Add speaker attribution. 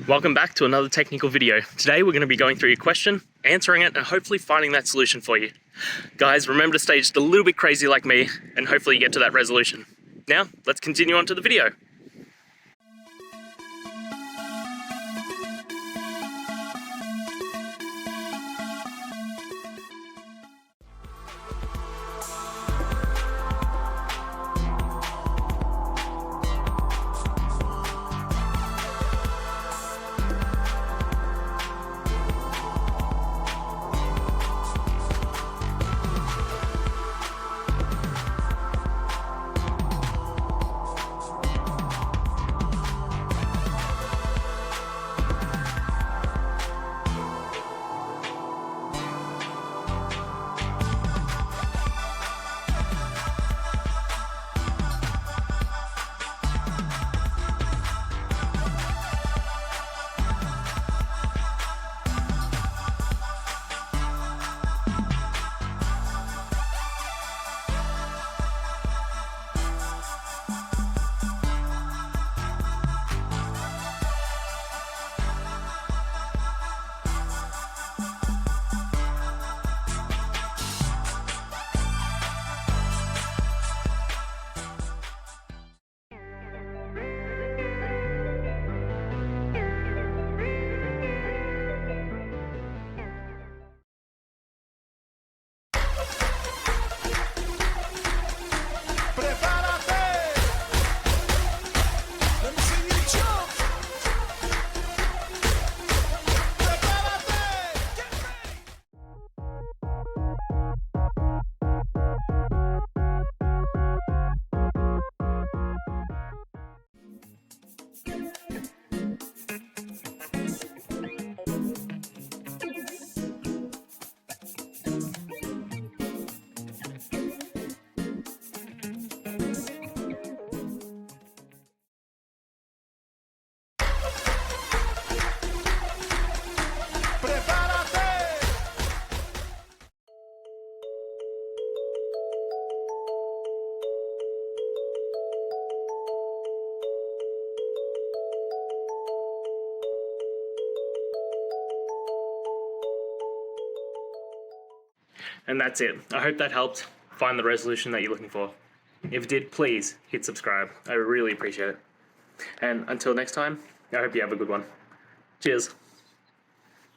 Speaker 1: Welcome back to another technical video. Today we're going to be going through your question, answering it, and hopefully finding that solution for you. Guys, remember to stay just a little bit crazy like me, and hopefully you get to that resolution. Now, let's continue on to the video. And that's it. I hope that helped find the resolution that you're looking for. If it did, please hit subscribe. I really appreciate it. And until next time, I hope you have a good one. Cheers.